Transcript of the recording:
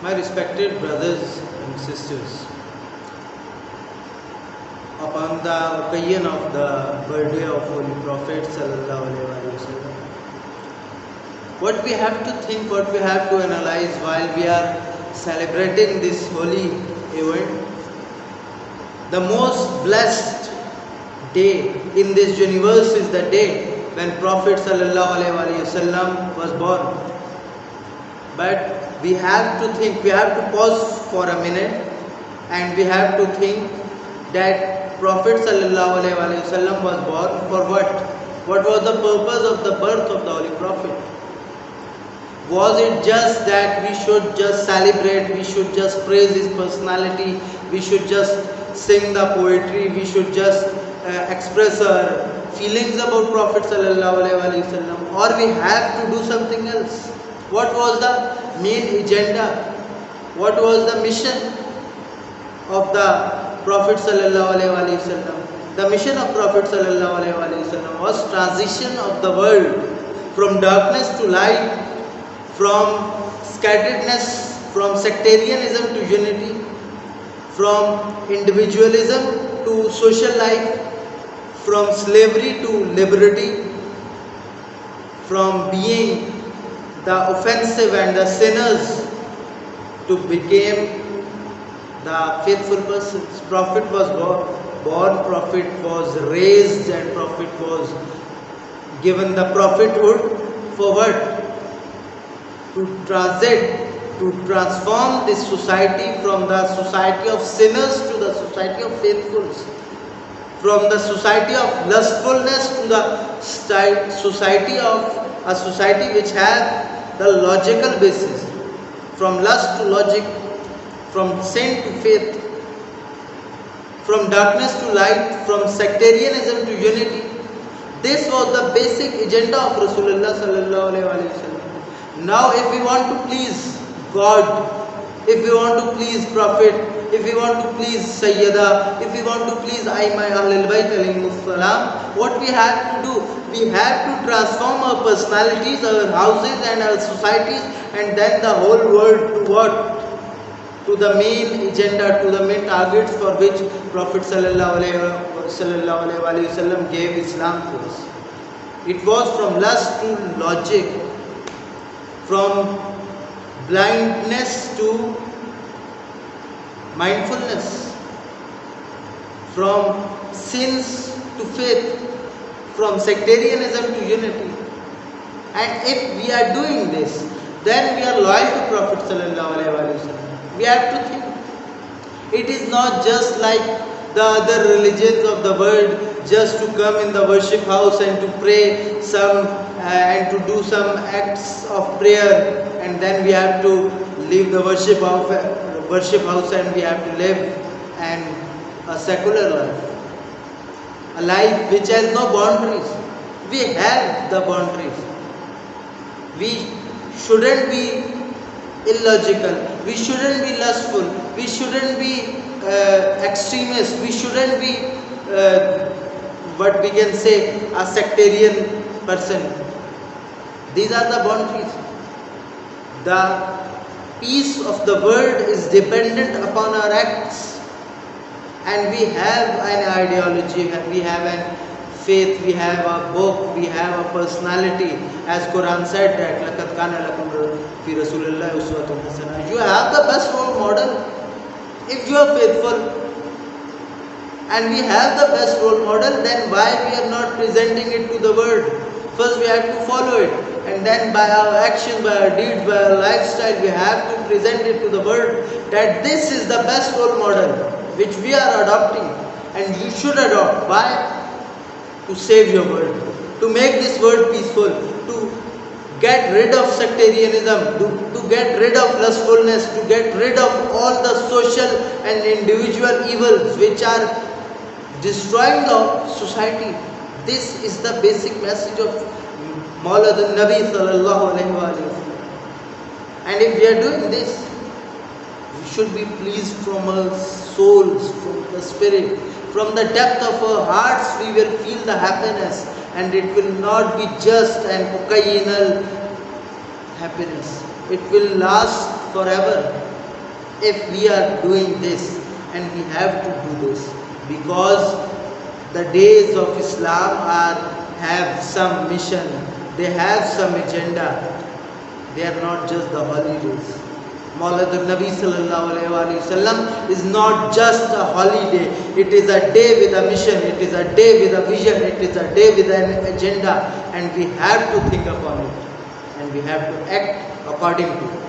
My respected brothers and sisters, upon the occasion of the birthday of Holy Prophet Sallallahu Alaihi Wasallam, what we have to think, what we have to analyze while we are celebrating this holy event, the most blessed day in this universe is the day when Prophet Sallallahu Alaihi Wasallam was born. But we have to think, we have to pause for a minute and we have to think that Prophet Sallallahu Alaihi Wasallam was born for what? What was the purpose of the birth of the Holy Prophet? Was it just that we should just celebrate, we should just praise his personality, we should just sing the poetry, we should just express our feelings about Prophet Sallallahu Alaihi Wasallam, or we have to do something else? What was the main agenda? What was the mission of the Prophet Sallallahu Alaihi Wasallam? The mission of Prophet Sallallahu Alaihi Wasallam was transition of the world from darkness to light, from scatteredness, from sectarianism to unity, from individualism to social life, from slavery to liberty, from being the offensive and the sinners to become the faithful persons. Prophet was born, Prophet was raised, and Prophet was given the prophethood for what? To transit, to transform this society from the society of sinners to the society of faithfuls, from the society of lustfulness to the society of a society which has the logical basis, from lust to logic, from sin to faith, from darkness to light, from sectarianism to unity. This was the basic agenda of Rasulullah Sallallahu Alaihi Wasallam. Now if we want to please God, if we want to please Prophet, if we want to please Sayyida, if we want to please Aimai Ahlul Bayt alayhimus salam, what we have to do? We have to transform our personalities, our houses and our societies, and then the whole world to what? To the main agenda, to the main targets for which Prophet Sallallahu Alaihi Wasallam gave Islam to us. It was from lust to logic, from blindness to mindfulness, from sins to faith, from sectarianism to unity. And if we are doing this, then we are loyal to Prophet Sallallahu Alaihi Wasallam. We have to think. It is not just like the other religions of the world, just to come in the worship house and to pray some and to do some acts of prayer, and then we have to leave the worship house and we have to live a secular life, a life which has no boundaries. We have the boundaries. We shouldn't be illogical, we shouldn't be lustful, we shouldn't be extremist, we shouldn't be what we can say a sectarian person. These are the boundaries. The peace of the world is dependent upon our acts, and we have an ideology, we have an faith, we have a book, we have a personality, as Quran said that لَقَدْ كَانَ لَكُمْ فِي رَسُولِ اللَّهِ أُسْوَةٌ حَسَنَةٌ. You have the best role model if you are faithful, and we have the best role model, then why we are not presenting it to the world? First we have to follow it, and then by our actions, by our deeds, by our lifestyle, we have to present it to the world that this is the best role model which we are adopting, and you should adopt. Why? To save your world, to make this world peaceful, to get rid of sectarianism, to get rid of lustfulness, to get rid of all the social and individual evils which are destroying the society. This is the basic message of Maulad al-Nabi Sallallahu Alaihi Wasallam. And if we are doing this, we should be pleased from our souls, from the spirit. From the depth of our hearts we will feel the happiness, and it will not be just an occasional happiness. It will last forever. if we are doing this, and we have to do this, because the days of Islam have some mission, they have some agenda, they are not just the holidays. Maulad al-Nabi sallallahu alayhi wa sallam is not just a holiday, it is a day with a mission, it is a day with a vision, it is a day with an agenda, and we have to think upon it, and we have to act according to it.